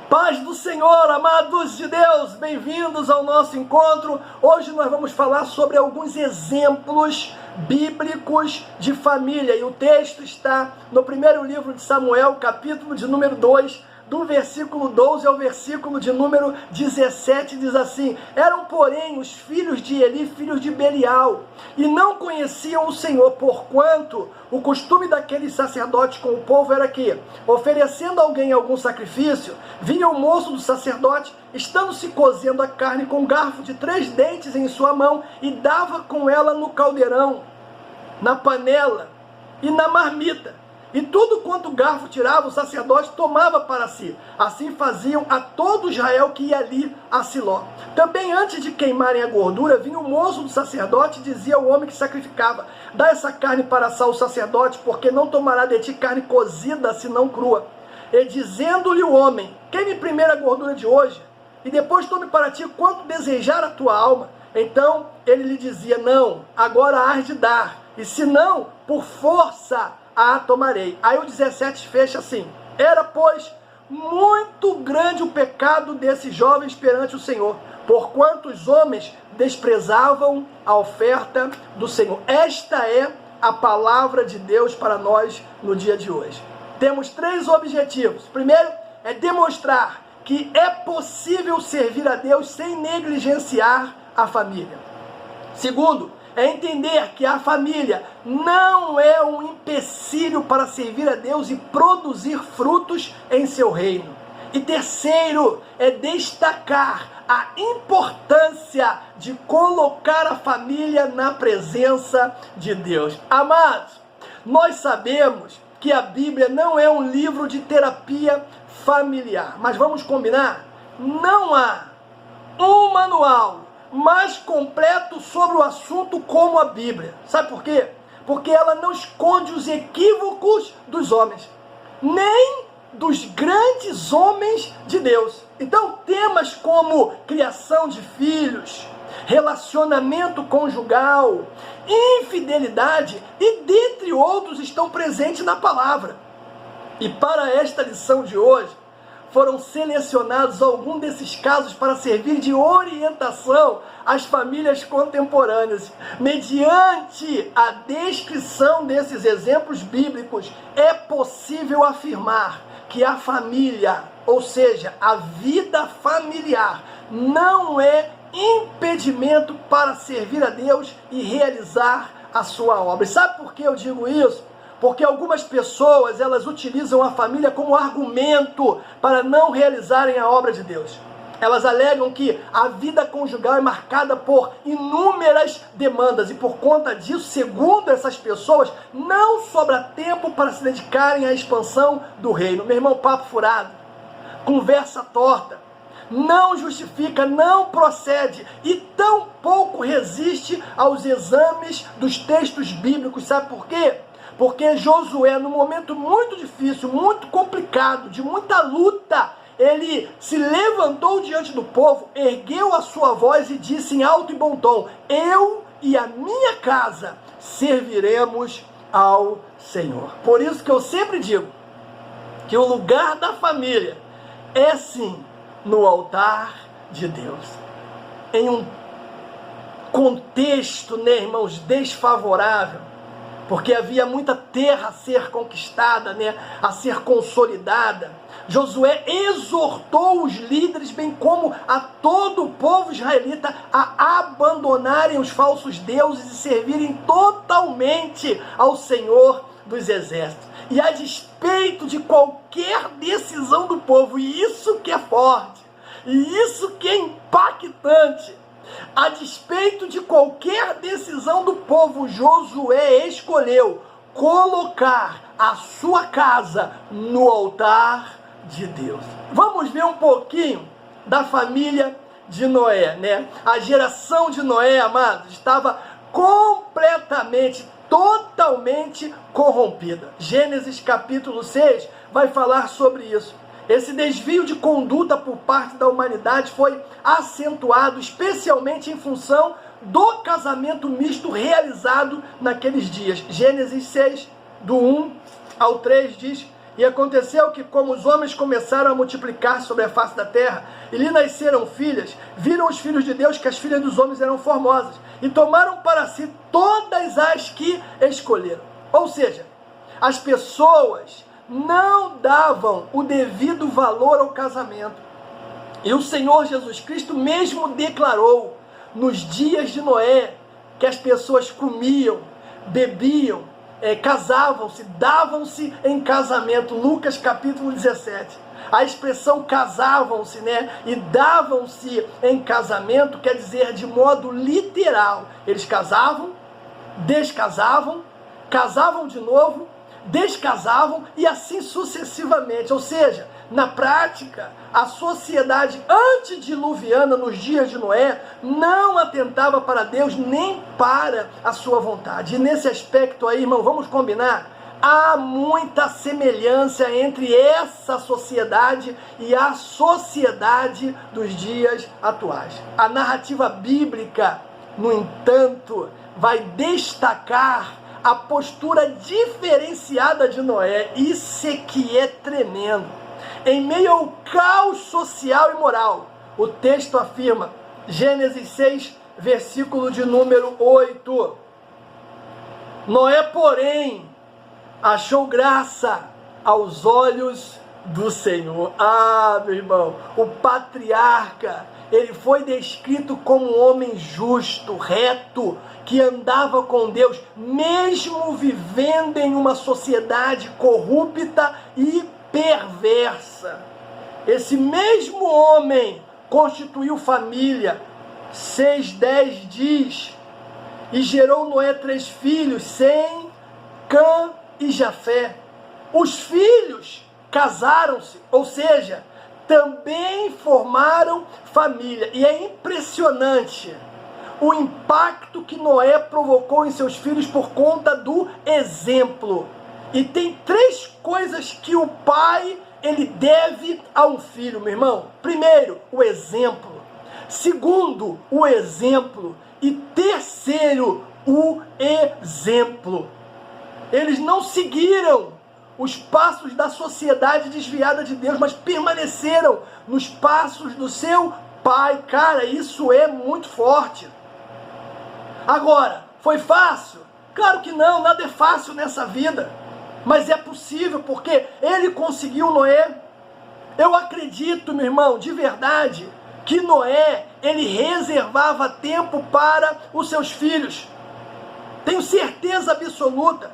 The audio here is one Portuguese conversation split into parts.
Paz do Senhor, amados de Deus, bem-vindos ao nosso encontro. Hoje nós vamos falar sobre alguns exemplos bíblicos de família. E o texto está no primeiro livro de Samuel, capítulo de número 2, do versículo 12 ao versículo de número 17, diz assim: Eram, porém, os filhos de Eli, filhos de Belial, e não conheciam o Senhor, porquanto o costume daqueles sacerdotes com o povo era que, oferecendo a alguém algum sacrifício, vinha o moço do sacerdote, estando se cozendo a carne com um garfo de 3 dentes em sua mão, e dava com ela no caldeirão, na panela e na marmita. E tudo quanto o garfo tirava, o sacerdote tomava para si. Assim faziam a todo Israel que ia ali a Siló. Também antes de queimarem a gordura, vinha o moço do sacerdote e dizia ao homem que sacrificava: dá essa carne para assar o sacerdote, porque não tomará de ti carne cozida, senão crua. E dizendo-lhe o homem: queime primeiro a gordura de hoje, e depois tome para ti quanto desejar a tua alma. Então ele lhe dizia: não, agora hás de dar, e se não, por força a tomarei. Aí o 17 fecha assim: era, pois, muito grande o pecado desses jovens perante o Senhor, porquanto os homens desprezavam a oferta do Senhor. Esta é a palavra de Deus para nós no dia de hoje. Temos 3 objetivos. Primeiro é demonstrar que é possível servir a Deus sem negligenciar a família. Segundo, é entender que a família não é um empecilho para servir a Deus e produzir frutos em seu reino. E terceiro, é destacar a importância de colocar a família na presença de Deus. Amados, nós sabemos que a Bíblia não é um livro de terapia familiar, mas vamos combinar? Não há um manual mais completo sobre o assunto como a Bíblia. Sabe por quê? Porque ela não esconde os equívocos dos homens, nem dos grandes homens de Deus. Então, temas como criação de filhos, relacionamento conjugal, infidelidade e dentre outros estão presentes na palavra. E para esta lição de hoje, foram selecionados alguns desses casos para servir de orientação às famílias contemporâneas. Mediante a descrição desses exemplos bíblicos, é possível afirmar que a família, ou seja, a vida familiar, não é impedimento para servir a Deus e realizar a sua obra. E sabe por que eu digo isso? Porque algumas pessoas, elas utilizam a família como argumento para não realizarem a obra de Deus. Elas alegam que a vida conjugal é marcada por inúmeras demandas e por conta disso, segundo essas pessoas, não sobra tempo para se dedicarem à expansão do reino. Meu irmão, papo furado, conversa torta, não justifica, não procede e tampouco resiste aos exames dos textos bíblicos. Sabe por quê? Porque Josué, num momento muito difícil, muito complicado, de muita luta, ele se levantou diante do povo, ergueu a sua voz e disse em alto e bom tom: eu e a minha casa serviremos ao Senhor. Por isso que eu sempre digo que o lugar da família é sim no altar de Deus. Em um contexto, né, irmãos, desfavorável, porque havia muita terra a ser conquistada, né, a ser consolidada, Josué exortou os líderes, bem como a todo o povo israelita, a abandonarem os falsos deuses e servirem totalmente ao Senhor dos exércitos. E a despeito de qualquer decisão do povo, e isso que é forte, e isso que é impactante, a despeito de qualquer decisão do povo, Josué escolheu colocar a sua casa no altar de Deus. Vamos ver um pouquinho da família de Noé, né? A geração de Noé, amados, estava completamente, totalmente corrompida. Gênesis capítulo 6 vai falar sobre isso. Esse desvio de conduta por parte da humanidade foi acentuado especialmente em função do casamento misto realizado naqueles dias. Gênesis 6, do 1 ao 3 diz: E aconteceu que, como os homens começaram a multiplicar sobre a face da terra, e lhe nasceram filhas, viram os filhos de Deus que as filhas dos homens eram formosas, e tomaram para si todas as que escolheram. Ou seja, as pessoas não davam o devido valor ao casamento. E o Senhor Jesus Cristo mesmo declarou, nos dias de Noé, que as pessoas comiam, bebiam, casavam-se, davam-se em casamento. Lucas capítulo 17. A expressão casavam-se, e davam-se em casamento quer dizer de modo literal. Eles casavam, descasavam, casavam de novo, descasavam e assim sucessivamente. Ou seja, na prática, a sociedade antediluviana nos dias de Noé não atentava para Deus nem para a sua vontade. E nesse aspecto aí, irmão, vamos combinar? Há muita semelhança entre essa sociedade e a sociedade dos dias atuais. A narrativa bíblica, no entanto, vai destacar a postura diferenciada de Noé. Isso é que é tremendo. Em meio ao caos social e moral, o texto afirma, Gênesis 6, versículo de número 8. Noé, porém, achou graça aos olhos do Senhor. Ah, meu irmão, o patriarca, ele foi descrito como um homem justo, reto, que andava com Deus, mesmo vivendo em uma sociedade corrupta e perversa. Esse mesmo homem constituiu família. 6:10 diz, e gerou Noé 3 filhos, Sem, Cã e Jafé. Os filhos casaram-se, ou seja, também formaram família. E é impressionante o impacto que Noé provocou em seus filhos por conta do exemplo. E tem 3 coisas que o pai, ele deve a um filho, meu irmão. Primeiro, o exemplo. Segundo, o exemplo. E terceiro, o exemplo. Eles não seguiram os passos da sociedade desviada de Deus, mas permaneceram nos passos do seu pai. Cara, isso é muito forte. Agora, foi fácil? Claro que não, nada é fácil nessa vida. Mas é possível, porque ele conseguiu Noé. Eu acredito, meu irmão, de verdade, que Noé, ele reservava tempo para os seus filhos. Tenho certeza absoluta.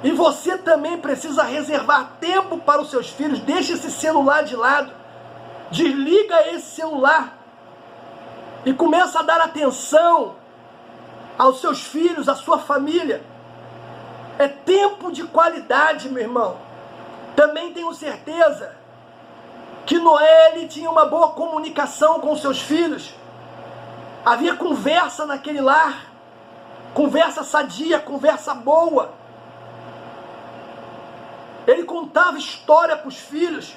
E você também precisa reservar tempo para os seus filhos. Deixa esse celular de lado. Desliga esse celular. E começa a dar atenção aos seus filhos, à sua família. É tempo de qualidade, meu irmão. Também tenho certeza que Noé, ele tinha uma boa comunicação com seus filhos. Havia conversa naquele lar. Conversa sadia, conversa boa. Ele contava história para os filhos.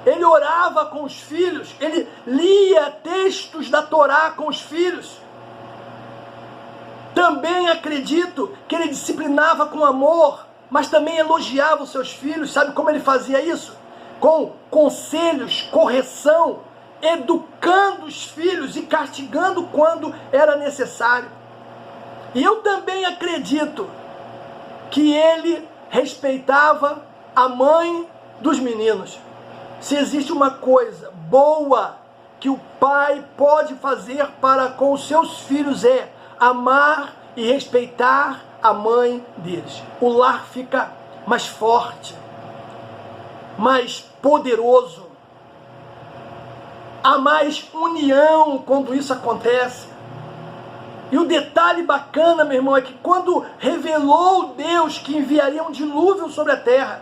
Ele orava com os filhos. Ele lia textos da Torá com os filhos. Também acredito que ele disciplinava com amor, mas também elogiava os seus filhos. Sabe como ele fazia isso? Com conselhos, correção, educando os filhos e castigando quando era necessário. E eu também acredito que ele respeitava a mãe dos meninos. Se existe uma coisa boa que o pai pode fazer para com os seus filhos é amar e respeitar a mãe deles. O lar fica mais forte, mais poderoso. Há mais união quando isso acontece. E o detalhe bacana, meu irmão, é que quando revelou Deus que enviaria um dilúvio sobre a terra,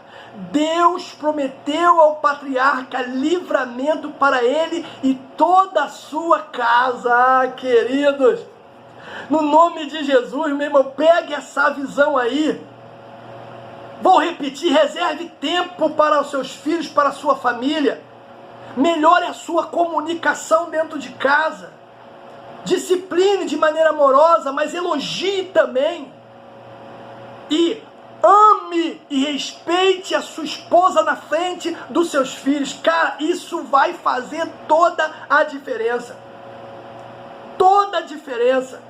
Deus prometeu ao patriarca livramento para ele e toda a sua casa. Ah, queridos, no nome de Jesus, meu irmão, pegue essa visão aí. Vou repetir, reserve tempo para os seus filhos, para a sua família. Melhore a sua comunicação dentro de casa. Discipline de maneira amorosa, mas elogie também. E ame ame e respeite a sua esposa na frente dos seus filhos. Cara, isso vai fazer toda a diferença. Toda a diferença.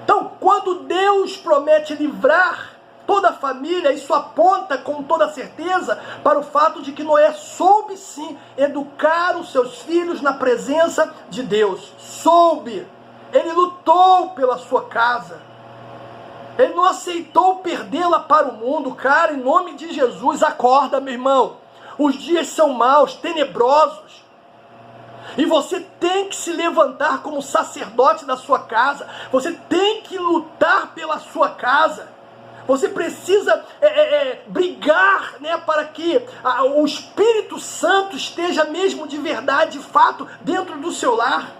Então, quando Deus promete livrar toda a família, isso aponta com toda certeza para o fato de que Noé soube sim educar os seus filhos na presença de Deus. Soube. Ele lutou pela sua casa. Ele não aceitou perdê-la para o mundo. Cara, em nome de Jesus, acorda, meu irmão. Os dias são maus, tenebrosos. E você tem que se levantar como sacerdote da sua casa. Você tem que lutar pela sua casa. Você precisa brigar, né, para que o Espírito Santo esteja mesmo de verdade, de fato, dentro do seu lar.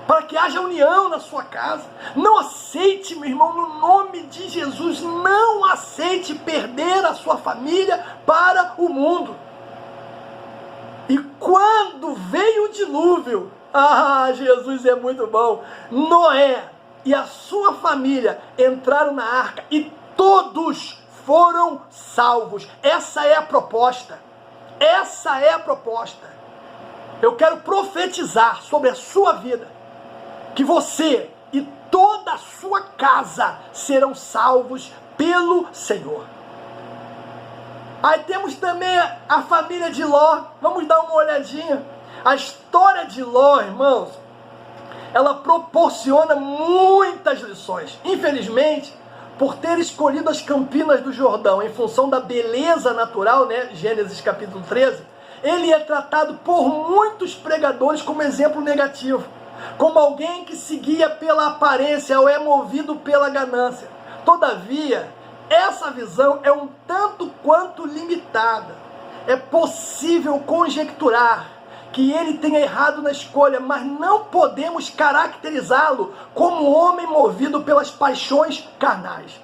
Para que haja união na sua casa. Não aceite, meu irmão, no nome de Jesus, não aceite perder a sua família para o mundo. E quando veio o dilúvio, Jesus é muito bom, Noé e a sua família entraram na arca e todos foram salvos. Essa é a proposta. Essa é a proposta. Eu quero profetizar sobre a sua vida que você e toda a sua casa serão salvos pelo Senhor. Aí temos também a família de Ló. Vamos dar uma olhadinha. A história de Ló, irmãos, ela proporciona muitas lições. Infelizmente, por ter escolhido as Campinas do Jordão em função da beleza natural, né? Gênesis capítulo 13, ele é tratado por muitos pregadores como exemplo negativo, como alguém que se guia pela aparência ou é movido pela ganância. Todavia, essa visão é um tanto quanto limitada. É possível conjecturar que ele tenha errado na escolha, mas não podemos caracterizá-lo como um homem movido pelas paixões carnais.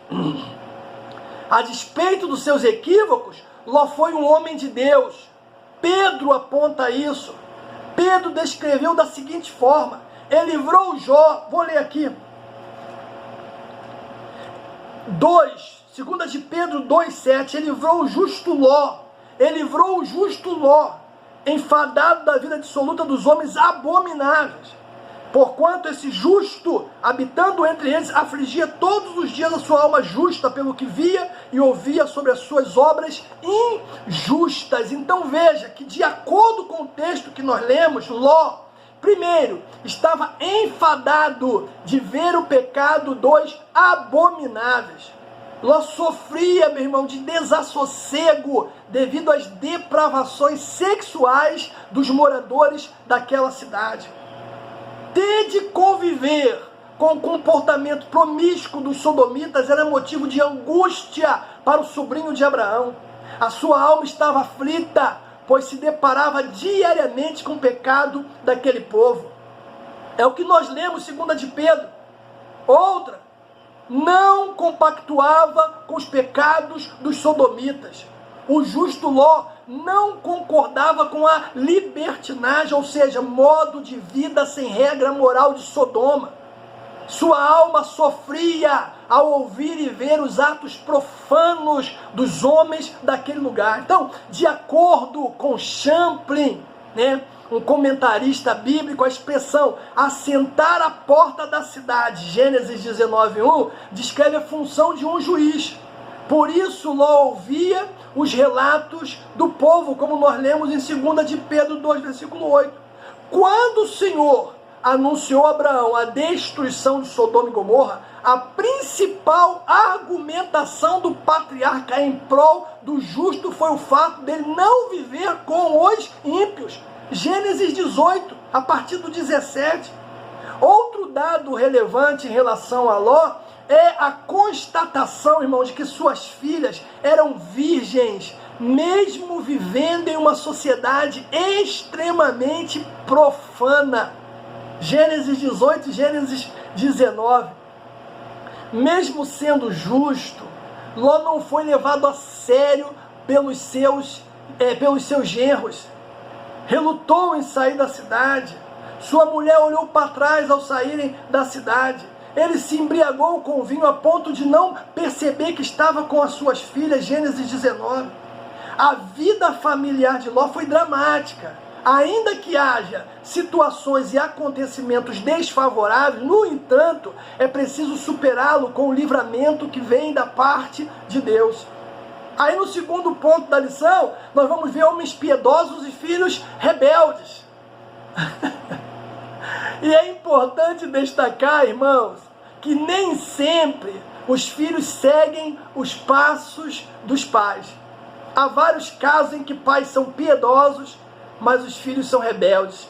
A despeito dos seus equívocos, Ló foi um homem de Deus. Pedro aponta isso. Pedro descreveu da seguinte forma: ele livrou Jó, vou ler aqui, 2 de Pedro 2,7, ele livrou o justo Ló, enfadado da vida dissoluta dos homens abomináveis, porquanto esse justo, habitando entre eles, afligia todos os dias a sua alma justa, pelo que via e ouvia sobre as suas obras injustas. Então veja que, de acordo com o texto que nós lemos, Ló, primeiro, estava enfadado de ver o pecado dos abomináveis. Ló sofria, meu irmão, de desassossego devido às depravações sexuais dos moradores daquela cidade. Ter de conviver com o comportamento promíscuo dos sodomitas era motivo de angústia para o sobrinho de Abraão. A sua alma estava aflita, pois se deparava diariamente com o pecado daquele povo. É o que nós lemos em 2 de Pedro. Outra, não compactuava com os pecados dos sodomitas. O justo Ló não concordava com a libertinagem, ou seja, modo de vida sem regra moral de Sodoma. Sua alma sofria ao ouvir e ver os atos profanos dos homens daquele lugar. Então, de acordo com Champlin, né, um comentarista bíblico, a expressão assentar à porta da cidade, Gênesis 19:1, descreve a função de um juiz. Por isso, Ló ouvia os relatos do povo, como nós lemos em 2 de Pedro 2, versículo 8. Quando o Senhor anunciou a Abraão a destruição de Sodoma e Gomorra, a principal argumentação do patriarca em prol do justo foi o fato dele não viver com os ímpios. Gênesis 18, a partir do 17. Outro dado relevante em relação a Ló é a constatação, irmão, de que suas filhas eram virgens, mesmo vivendo em uma sociedade extremamente profana. Gênesis 18 e Gênesis 19. Mesmo sendo justo, Ló não foi levado a sério pelos seus genros. Relutou em sair da cidade. Sua mulher olhou para trás ao saírem da cidade. Ele se embriagou com o vinho a ponto de não perceber que estava com as suas filhas, Gênesis 19. A vida familiar de Ló foi dramática. Ainda que haja situações e acontecimentos desfavoráveis, no entanto, é preciso superá-lo com o livramento que vem da parte de Deus. Aí no segundo ponto da lição, nós vamos ver homens piedosos e filhos rebeldes. E é importante destacar, irmãos, que nem sempre os filhos seguem os passos dos pais. Há vários casos em que pais são piedosos, mas os filhos são rebeldes.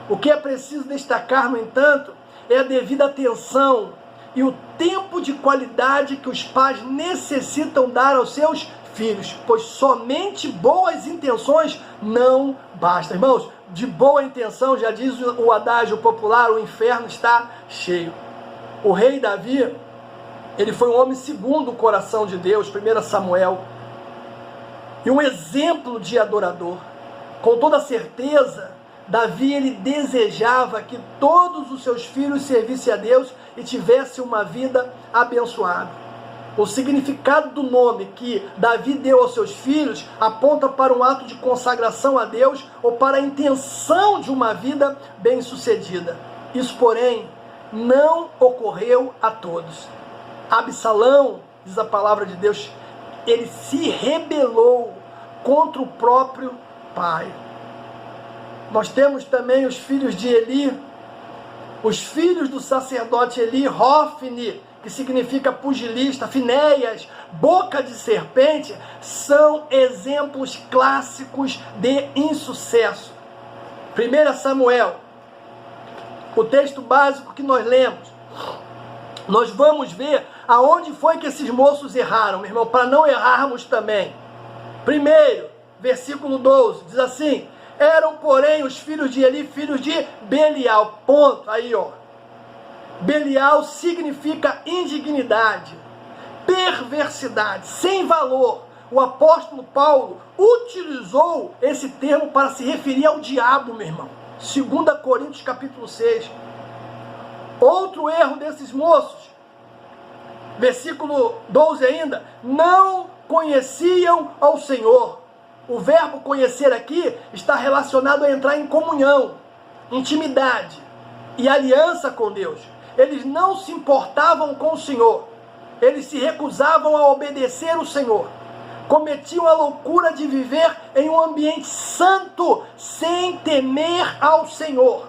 O que é preciso destacar, no entanto, é a devida atenção e o tempo de qualidade que os pais necessitam dar aos seus filhos, pois somente boas intenções não bastam. Irmãos, de boa intenção, já diz o adágio popular, o inferno está cheio. O rei Davi, ele foi um homem segundo o coração de Deus, 1 Samuel, e um exemplo de adorador. Com toda certeza, Davi ele desejava que todos os seus filhos servissem a Deus e tivessem uma vida abençoada. O significado do nome que Davi deu aos seus filhos aponta para um ato de consagração a Deus ou para a intenção de uma vida bem-sucedida. Isso, porém, não ocorreu a todos. Absalão, diz a palavra de Deus, ele se rebelou contra o próprio pai. Nós temos também os filhos de Eli, os filhos do sacerdote Eli, Hofni, que significa pugilista, Finéias, boca de serpente, são exemplos clássicos de insucesso. 1 Samuel, o texto básico que nós lemos, nós vamos ver aonde foi que esses moços erraram, meu irmão, para não errarmos também. Primeiro, versículo 12, diz assim: eram, porém, os filhos de Eli, filhos de Belial. Ponto. Aí, ó. Belial significa indignidade, perversidade, sem valor. O apóstolo Paulo utilizou esse termo para se referir ao diabo, meu irmão. 2 Coríntios capítulo 6. Outro erro desses moços, versículo 12 ainda, não conheciam ao Senhor. O verbo conhecer aqui está relacionado a entrar em comunhão, intimidade e aliança com Deus. Eles não se importavam com o Senhor. Eles se recusavam a obedecer o Senhor. Cometiam a loucura de viver em um ambiente santo, sem temer ao Senhor.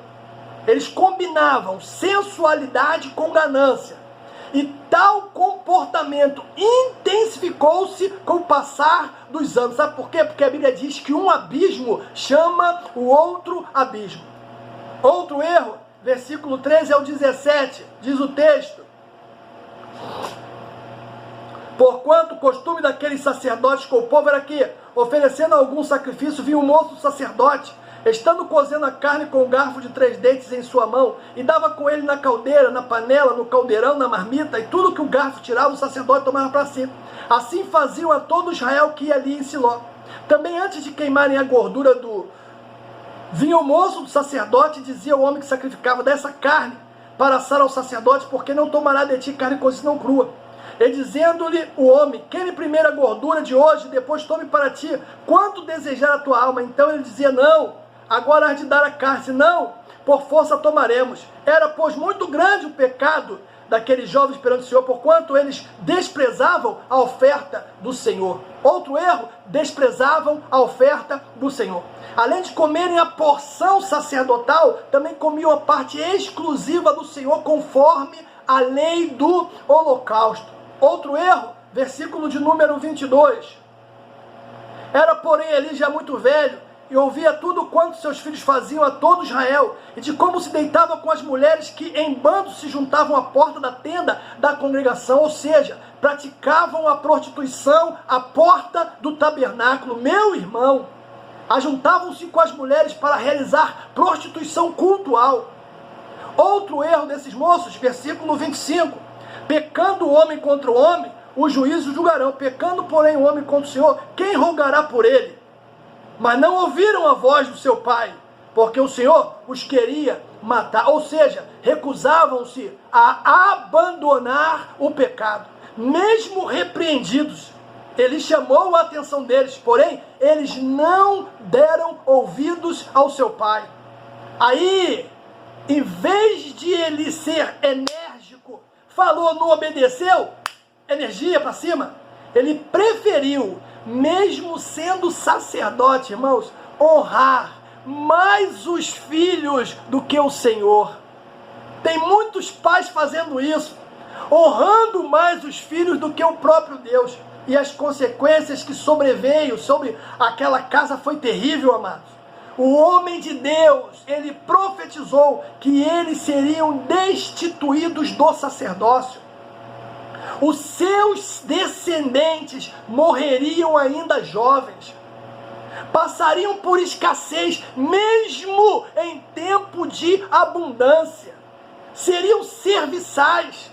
Eles combinavam sensualidade com ganância. E tal comportamento intensificou-se com o passar dos anos. Sabe por quê? Porque a Bíblia diz que um abismo chama o outro abismo. Outro erro, versículo 13 ao 17, diz o texto: porquanto o costume daqueles sacerdotes com o povo era que, oferecendo algum sacrifício, vinha o moço sacerdote, estando cozendo a carne com um garfo de 3 dentes em sua mão, e dava com ele na caldeira, na panela, no caldeirão, na marmita, e tudo que o garfo tirava, o sacerdote tomava para si. Assim faziam a todo Israel que ia ali em Siló. Também antes de queimarem a gordura vinha o moço do sacerdote e dizia ao homem que sacrificava: dessa carne para assar ao sacerdote, porque não tomará de ti carne cozida não crua. E dizendo-lhe o homem: queime primeiro a gordura de hoje, depois tome para ti quanto desejar a tua alma. Então ele dizia: não, agora há de dar a carne, senão por força tomaremos. Era, pois, muito grande o pecado daqueles jovens perante o Senhor, porquanto eles desprezavam a oferta do Senhor. Outro erro, desprezavam a oferta do Senhor. Além de comerem a porção sacerdotal, também comiam a parte exclusiva do Senhor, conforme a lei do holocausto. Outro erro, versículo de número 22. Era, porém, Eli já muito velho, e ouvia tudo quanto seus filhos faziam a todo Israel, e de como se deitava com as mulheres que em bando se juntavam à porta da tenda da congregação, ou seja, praticavam a prostituição à porta do tabernáculo. Meu irmão, ajuntavam-se com as mulheres para realizar prostituição cultual. Outro erro desses moços, versículo 25, pecando o homem contra o homem, os juízes julgarão, pecando porém o homem contra o Senhor, quem rogará por ele? Mas não ouviram a voz do seu pai, porque o Senhor os queria matar, ou seja, recusavam-se a abandonar o pecado, mesmo repreendidos. Ele chamou a atenção deles, porém, eles não deram ouvidos ao seu pai. Aí, em vez de ele ser enérgico, falou, não obedeceu, energia para cima, ele preferiu, mesmo sendo sacerdote, irmãos, honrar mais os filhos do que o Senhor. Tem muitos pais fazendo isso, honrando mais os filhos do que o próprio Deus. E as consequências que sobreveio sobre aquela casa foi terrível, amados. O homem de Deus, ele profetizou que eles seriam destituídos do sacerdócio. Os seus descendentes morreriam ainda jovens. Passariam por escassez, mesmo em tempo de abundância. Seriam serviçais.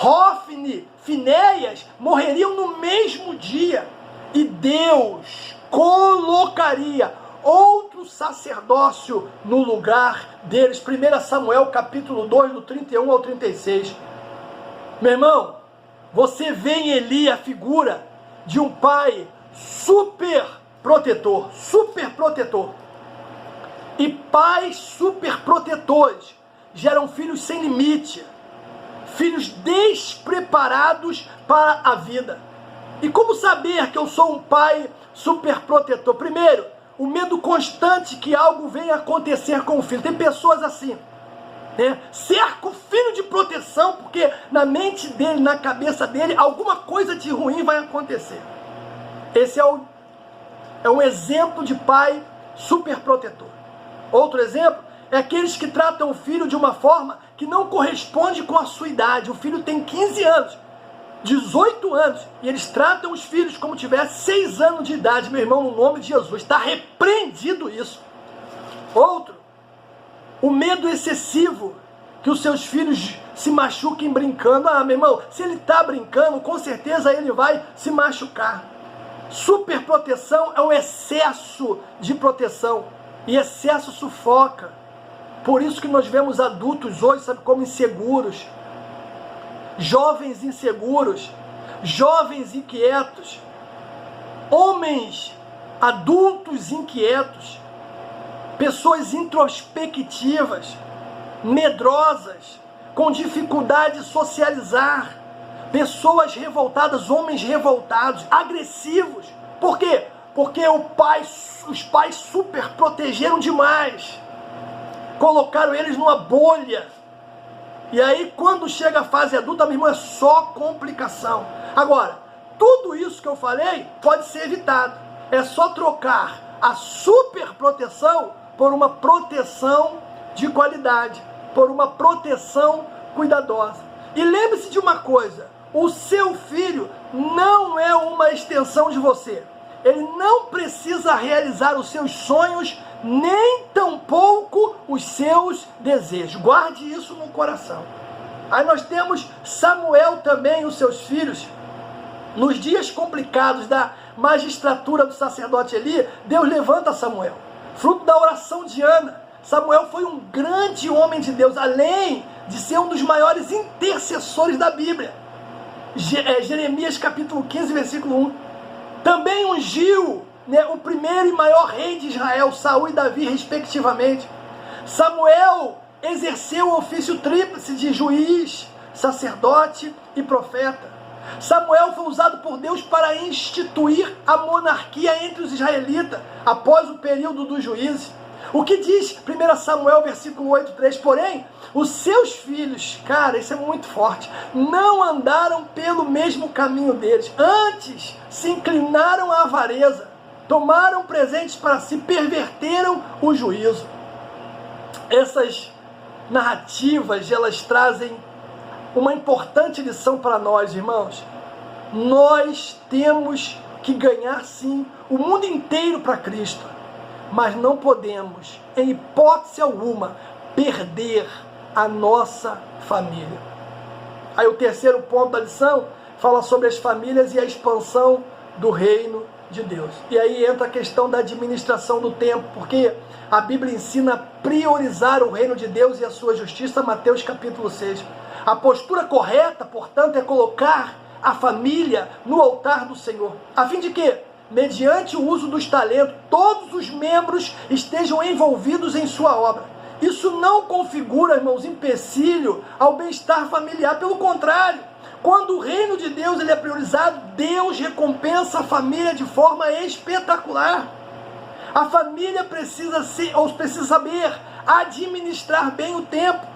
Hofni, Finéias morreriam no mesmo dia. E Deus colocaria outro sacerdócio no lugar deles. 1 Samuel capítulo 2, do 31 ao 36. Meu irmão, você vê em Eli a figura de um pai super protetor. E pais super protetores geram filhos sem limite. Filhos despreparados para a vida. E como saber que eu sou um pai super protetor? Primeiro, o medo constante que algo venha acontecer com o filho. Tem pessoas assim, né? Cerca o filho de proteção, porque na mente dele, na cabeça dele, alguma coisa de ruim vai acontecer. Esse é um exemplo de pai super protetor. Outro exemplo é aqueles que tratam o filho de uma forma que não corresponde com a sua idade. O filho tem 15 anos, 18 anos, e eles tratam os filhos como tivesse 6 anos de idade. Meu irmão, no nome de Jesus, está repreendido isso. Outro, o medo excessivo que os seus filhos se machuquem brincando. Ah, meu irmão, se ele está brincando, com certeza ele vai se machucar. Superproteção é um excesso de proteção, e excesso sufoca. Por isso que nós vemos adultos hoje, sabe, como inseguros, jovens inseguros, jovens inquietos, homens adultos inquietos, pessoas introspectivas, medrosas, com dificuldade de socializar, pessoas revoltadas, homens revoltados, agressivos. Por quê? Porque os pais super protegeram demais. Colocaram eles numa bolha. E aí, quando chega a fase adulta, meu irmão, é só complicação. Agora, tudo isso que eu falei pode ser evitado. É só trocar a superproteção por uma proteção de qualidade, por uma proteção cuidadosa. E lembre-se de uma coisa: o seu filho não é uma extensão de você. Ele não precisa realizar os seus sonhos, nem tampouco os seus desejos. Guarde isso no coração. Aí nós temos Samuel também, os seus filhos. Nos dias complicados da magistratura do sacerdote Eli, Deus levanta Samuel, fruto da oração de Ana. Samuel foi um grande homem de Deus, além de ser um dos maiores intercessores da Bíblia. Jeremias capítulo 15, versículo 1. Também ungiu, né, o primeiro e maior rei de Israel, Saul e Davi, respectivamente. Samuel exerceu o ofício tríplice de juiz, sacerdote e profeta. Samuel foi usado por Deus para instituir a monarquia entre os israelitas, após o período dos juízes. O que diz 1 Samuel, versículo 8:3, porém, os seus filhos, cara, isso é muito forte, não andaram pelo mesmo caminho deles, antes se inclinaram à avareza, tomaram presentes para si, perverteram o juízo. Essas narrativas, elas trazem uma importante lição para nós, irmãos. Nós temos que ganhar, sim, o mundo inteiro para Cristo, mas não podemos, em hipótese alguma, perder a nossa família. Aí o terceiro ponto da lição fala sobre as famílias e a expansão do reino de Deus. E aí entra a questão da administração do tempo, porque a Bíblia ensina a priorizar o reino de Deus e a sua justiça, Mateus capítulo 6. A postura correta, portanto, é colocar a família no altar do Senhor, a fim de que, mediante o uso dos talentos, todos os membros estejam envolvidos em sua obra. Isso não configura, irmãos, empecilho ao bem-estar familiar, pelo contrário. Quando o reino de Deus ele é priorizado, Deus recompensa a família de forma espetacular. A família precisa saber administrar bem o tempo.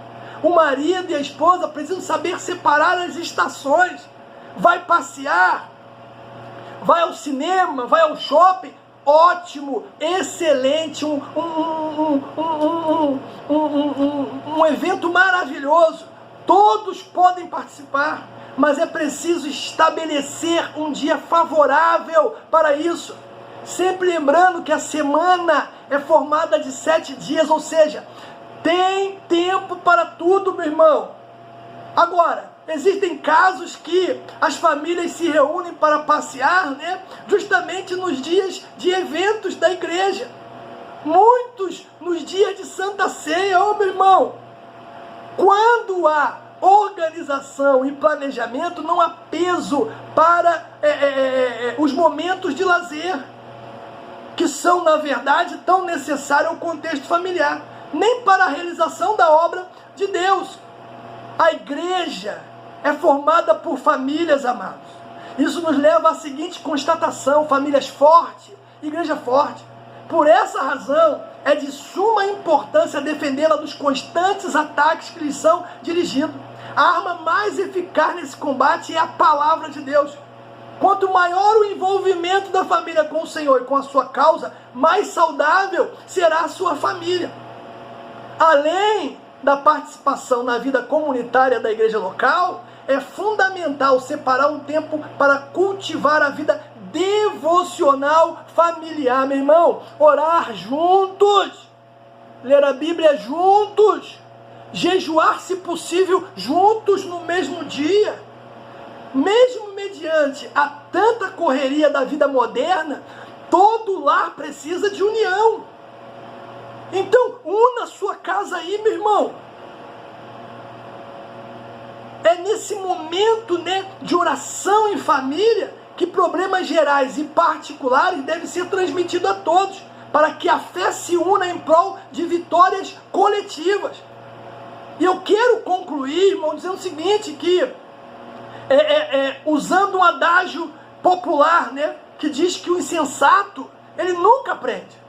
O marido e a esposa precisam saber separar as estações. Vai passear, vai ao cinema, vai ao shopping, ótimo, excelente, um evento maravilhoso. Todos podem participar, mas é preciso estabelecer um dia favorável para isso. Sempre lembrando que a semana é formada de 7 dias, ou seja, tem tempo para tudo, meu irmão. Agora, existem casos que as famílias se reúnem para passear, né? Justamente nos dias de eventos da igreja. Muitos nos dias de Santa Ceia, meu irmão. Quando há organização e planejamento, não há peso para os momentos de lazer, que são, na verdade, tão necessários ao contexto familiar, nem para a realização da obra de Deus. A igreja é formada por famílias, amados. Isso nos leva à seguinte constatação: famílias fortes, igreja forte. Por essa razão, é de suma importância defendê-la dos constantes ataques que lhes são dirigidos. A arma mais eficaz nesse combate é a palavra de Deus. Quanto maior o envolvimento da família com o Senhor e com a sua causa, mais saudável será a sua família. Além da participação na vida comunitária da igreja local, é fundamental separar um tempo para cultivar a vida devocional familiar, meu irmão. Orar juntos, ler a Bíblia juntos, jejuar, se possível, juntos no mesmo dia. Mesmo mediante a tanta correria da vida moderna, todo lar precisa de união. Então, una a sua casa aí, meu irmão. É nesse momento, né, de oração em família que problemas gerais e particulares devem ser transmitidos a todos, para que a fé se una em prol de vitórias coletivas. E eu quero concluir, irmão, dizendo o seguinte, que usando um adágio popular, né, que diz que o insensato, ele nunca aprende.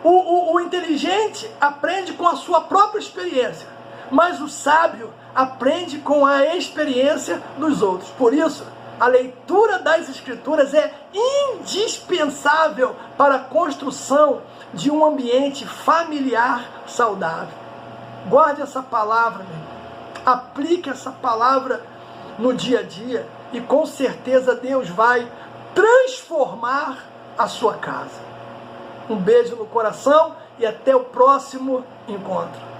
O inteligente aprende com a sua própria experiência, mas o sábio aprende com a experiência dos outros. Por isso, a leitura das Escrituras é indispensável para a construção de um ambiente familiar saudável. Guarde essa palavra, meu irmão. Aplique essa palavra no dia a dia e com certeza Deus vai transformar a sua casa. Um beijo no coração e até o próximo encontro.